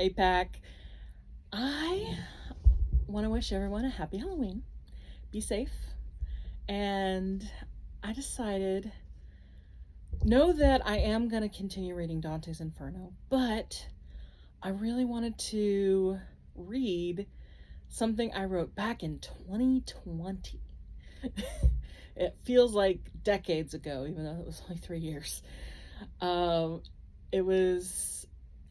Hey, Pack. I want to wish everyone a happy Halloween. Be safe. And I decided, know that I am going to continue reading Dante's Inferno, but I really wanted to read something I wrote back in 2020. It feels like decades ago, even though it was only 3 years. Um, it was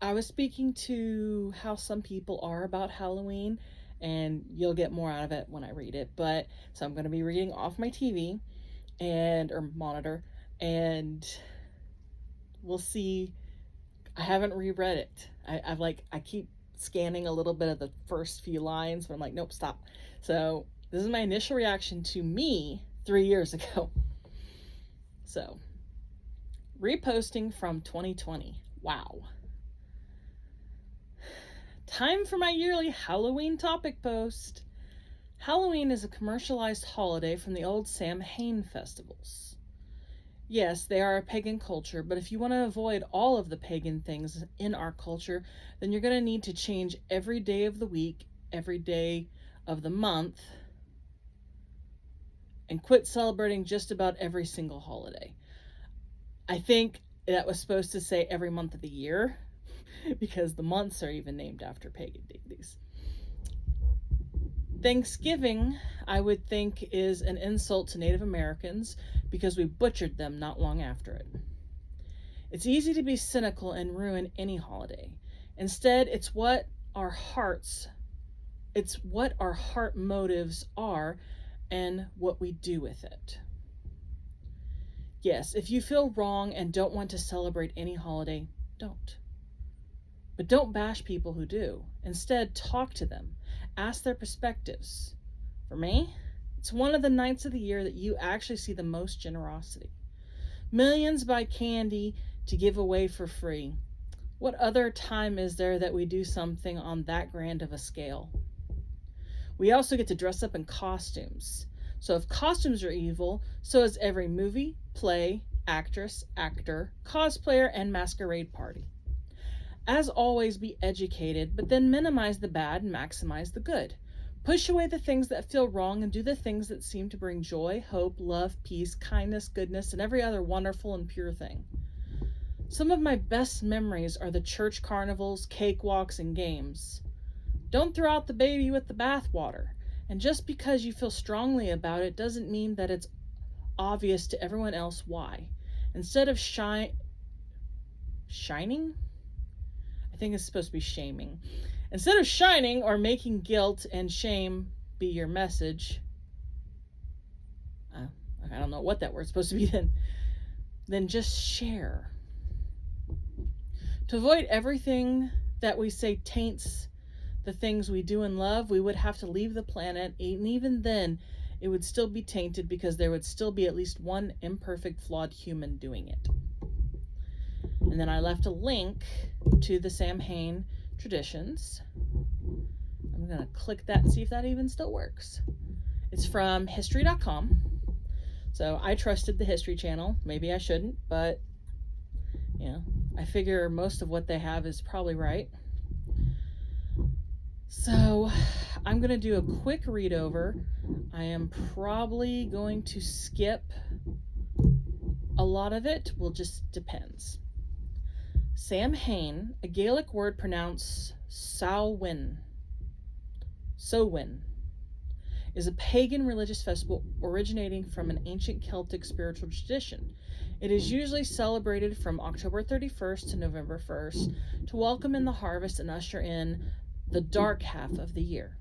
I was speaking to how some people are about Halloween, and you'll get more out of it when I read it. But so I'm going to be reading off my TV and or monitor, and we'll see. I haven't reread it. I keep scanning a little bit of the first few lines, but I'm like, nope, stop. So this is my initial reaction to me 3 years ago. So reposting from 2020. Wow. Time for my yearly Halloween topic post. Halloween is a commercialized holiday from the old Samhain festivals. Yes, they are a pagan culture, but if you want to avoid all of the pagan things in our culture, then you're going to need to change every day of the week, every day of the month, and quit celebrating just about every single holiday. I think that was supposed to say every month of the year, because the months are even named after pagan deities. Thanksgiving, I would think, is an insult to Native Americans because we butchered them not long after it. It's easy to be cynical and ruin any holiday. Instead, it's what our heart motives are and what we do with it. Yes, if you feel wrong and don't want to celebrate any holiday, don't. But don't bash people who do. Instead, talk to them. Ask their perspectives. For me, it's one of the nights of the year that you actually see the most generosity. Millions buy candy to give away for free. What other time is there that we do something on that grand of a scale? We also get to dress up in costumes. So if costumes are evil, so is every movie, play, actress, actor, cosplayer, and masquerade party. As always, be educated, but then minimize the bad and maximize the good. Push away the things that feel wrong and do the things that seem to bring joy, hope, love, peace, kindness, goodness, and every other wonderful and pure thing. Some of my best memories are the church carnivals, cakewalks, and games. Don't throw out the baby with the bathwater. And just because you feel strongly about it doesn't mean that it's obvious to everyone else why. Instead of shining? I think it's supposed to be shaming. Instead of shining or making guilt and shame be your message, I don't know what that word's supposed to be then just share. To avoid everything that we say taints the things we do and love, we would have to leave the planet, and even then, it would still be tainted because there would still be at least one imperfect, flawed human doing it. And then I left a link to the Samhain traditions. I'm going to click that and see if that even still works. It's from history.com. So I trusted the History Channel. Maybe I shouldn't, but I figure most of what they have is probably right. So I'm going to do a quick read over. I am probably going to skip a lot of it. Well, just depends. Samhain, a Gaelic word pronounced Samhain, is a pagan religious festival originating from an ancient Celtic spiritual tradition. It is usually celebrated from October 31st to November 1st to welcome in the harvest and usher in the dark half of the year.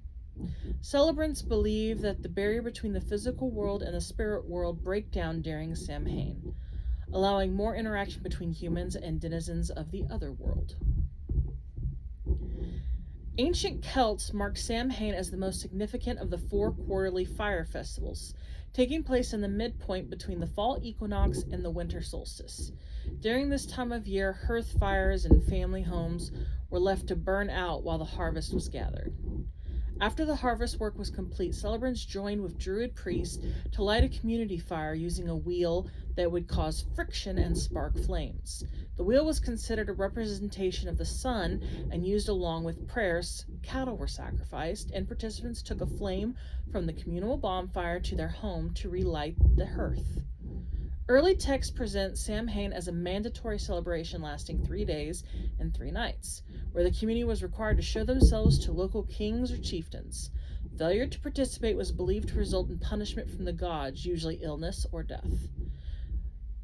Celebrants believe that the barrier between the physical world and the spirit world break down during Samhain, allowing more interaction between humans and denizens of the other world. Ancient Celts marked Samhain as the most significant of the 4 quarterly fire festivals, taking place in the midpoint between the fall equinox and the winter solstice. During this time of year, hearth fires and family homes were left to burn out while the harvest was gathered. After the harvest work was complete, celebrants joined with Druid priests to light a community fire using a wheel that would cause friction and spark flames. The wheel was considered a representation of the sun and used along with prayers. Cattle were sacrificed, and participants took a flame from the communal bonfire to their home to relight the hearth. Early texts present Samhain as a mandatory celebration lasting 3 days and 3 nights, where the community was required to show themselves to local kings or chieftains. Failure to participate was believed to result in punishment from the gods, usually illness or death.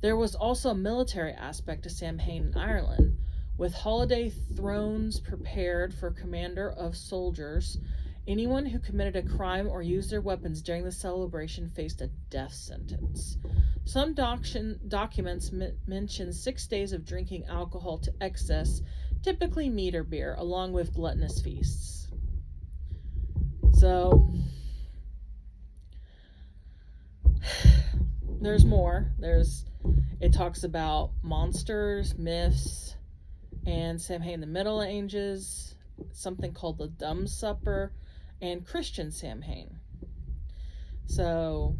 There was also a military aspect to Samhain in Ireland, with holiday thrones prepared for commander of soldiers. Anyone who committed a crime or used their weapons during the celebration faced a death sentence. Some documents mention 6 days of drinking alcohol to excess, typically mead or beer, along with gluttonous feasts. So, there's more. It talks about monsters, myths, and Samhain in the Middle Ages, something called the Dumb Supper, and Christian Samhain. So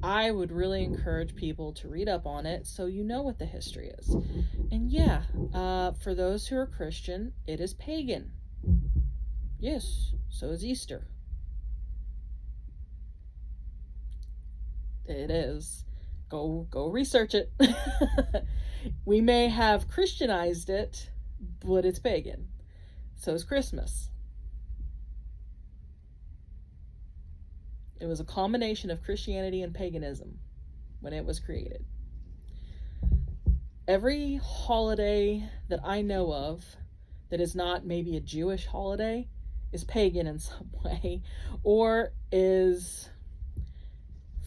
I would really encourage people to read up on it so you know what the history is. And yeah, for those who are Christian, it is pagan. Yes, so is Easter. It is. Go research it. We may have Christianized it, but it's pagan. So is Christmas. It was a combination of Christianity and paganism when it was created. Every holiday that I know of that is not maybe a Jewish holiday is pagan in some way, or is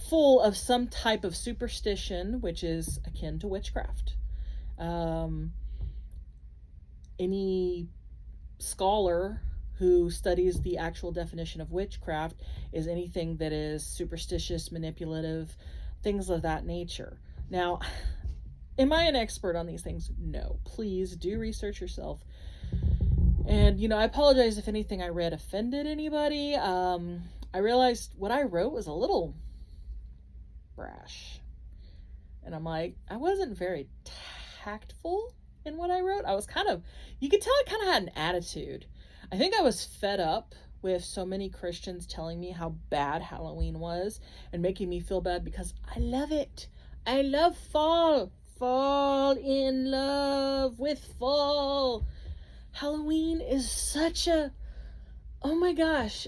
full of some type of superstition, which is akin to witchcraft. Any scholar who studies the actual definition of witchcraft is anything that is superstitious, manipulative, things of that nature. Now, am I an expert on these things? No. Please do research yourself. And, I apologize if anything I read offended anybody. I realized what I wrote was a little brash. And I'm like, I wasn't very tactful in what I wrote. I was you could tell I kind of had an attitude. I think I was fed up with so many Christians telling me how bad Halloween was and making me feel bad because I love it. I love fall. Fall in love with fall. Halloween is such a... Oh my gosh.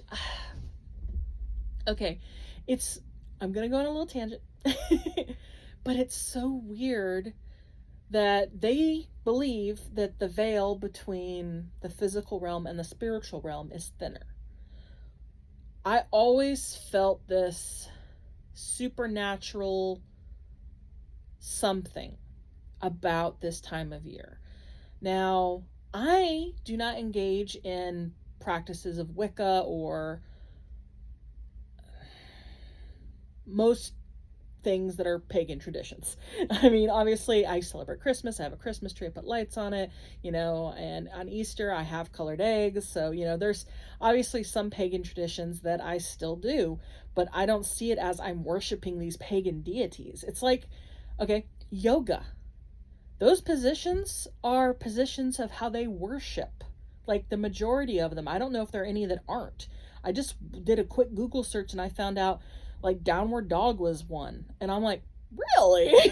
Okay. I'm going to go on a little tangent. But it's so weird that they believe that the veil between the physical realm and the spiritual realm is thinner. I always felt this supernatural something about this time of year. Now, I do not engage in practices of Wicca or most things that are pagan traditions. I mean, obviously I celebrate Christmas. I have a Christmas tree, I put lights on it, and on Easter I have colored eggs. So, there's obviously some pagan traditions that I still do, but I don't see it as I'm worshiping these pagan deities. It's like, okay, yoga. Those positions are positions of how they worship. Like the majority of them. I don't know if there are any that aren't. I just did a quick Google search and I found out like downward dog was one. And I'm like, really?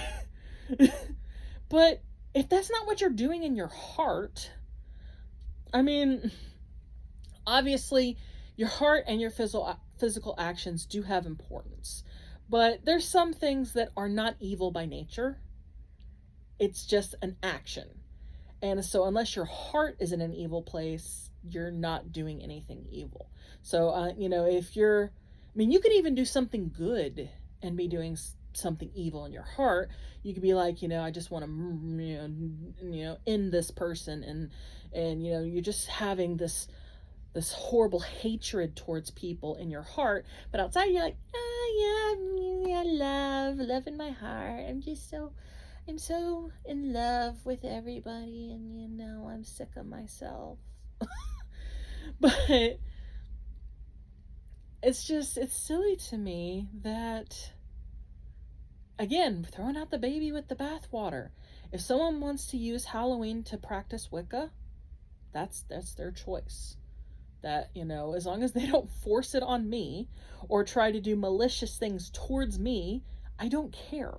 But if that's not what you're doing in your heart, I mean, obviously your heart and your physical actions do have importance. But there's some things that are not evil by nature. It's just an action. And so unless your heart is in an evil place, you're not doing anything evil. So, you could even do something good and be doing something evil in your heart. You could be like, I just want to, end this person. And you're just having this horrible hatred towards people in your heart. But outside, you're like, love in my heart. I'm so in love with everybody. And, I'm sick of myself. But it's silly to me that again, throwing out the baby with the bathwater. If someone wants to use Halloween to practice Wicca, that's their choice. That, as long as they don't force it on me or try to do malicious things towards me, I don't care.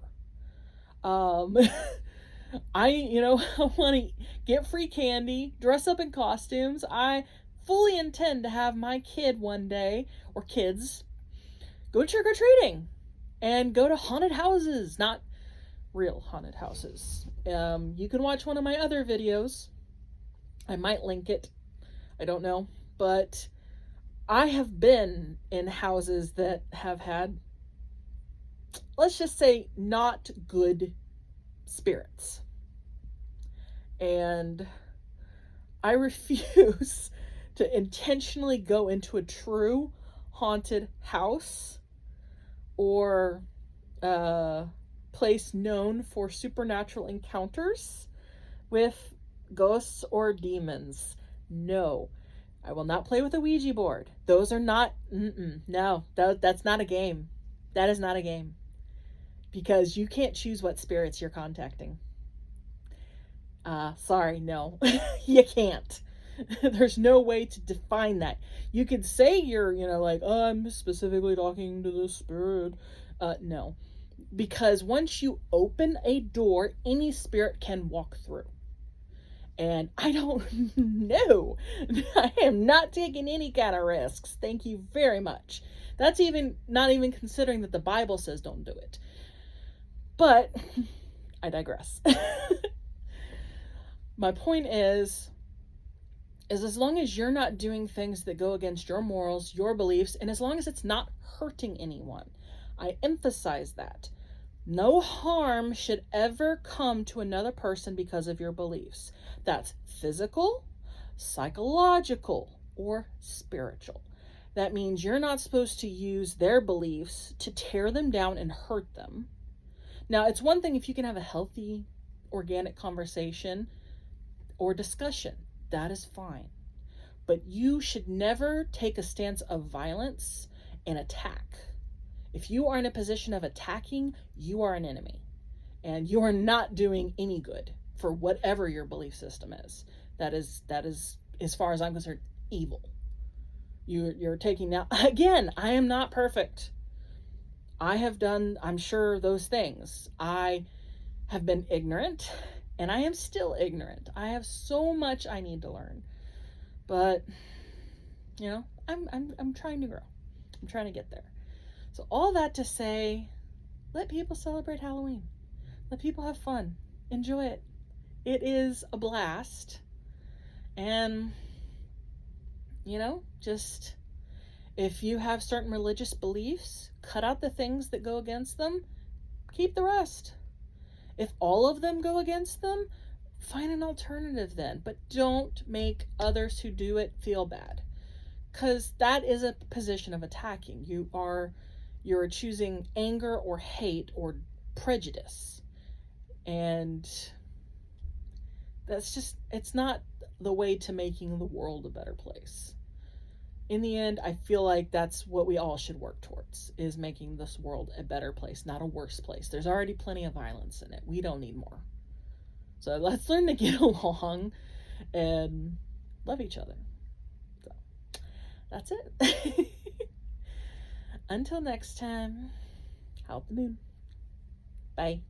I want to get free candy, dress up in costumes. I fully intend to have my kid one day, or kids, go trick-or-treating and go to haunted houses, not real haunted houses. You can watch one of my other videos. I might link it. I don't know. But I have been in houses that have had, let's just say, not good spirits. And I refuse to intentionally go into a true haunted house or place known for supernatural encounters with ghosts or demons. No, I will not play with a Ouija board. Those are not, no, that's not a game. That is not a game. Because you can't choose what spirits you're contacting. Sorry, no, you can't. There's no way to define that. You could say you're, like, oh, I'm specifically talking to the spirit. No. Because once you open a door, any spirit can walk through. And I don't know. I am not taking any kind of risks. Thank you very much. That's not even considering that the Bible says don't do it. But I digress. My point is as long as you're not doing things that go against your morals, your beliefs, and as long as it's not hurting anyone. I emphasize that. No harm should ever come to another person because of your beliefs. That's physical, psychological, or spiritual. That means you're not supposed to use their beliefs to tear them down and hurt them. Now, it's one thing if you can have a healthy, organic conversation or discussion. That is fine. But you should never take a stance of violence and attack. If you are in a position of attacking, you are an enemy. And you are not doing any good for whatever your belief system is. That is, as far as I'm concerned, evil. You're taking now. Again, I am not perfect. I have done, I'm sure, those things. I have been ignorant, and I am still ignorant. I have so much I need to learn. But, I'm trying to grow. I'm trying to get there. So all that to say, let people celebrate Halloween. Let people have fun. Enjoy it. It is a blast. And, just if you have certain religious beliefs, cut out the things that go against them, keep the rest. If all of them go against them, find an alternative then. But don't make others who do it feel bad. Because that is a position of attacking. You're choosing anger or hate or prejudice. And it's not the way to making the world a better place. In the end, I feel like that's what we all should work towards, is making this world a better place, not a worse place. There's already plenty of violence in it. We don't need more. So let's learn to get along and love each other. So that's it. Until next time, help the moon. Bye.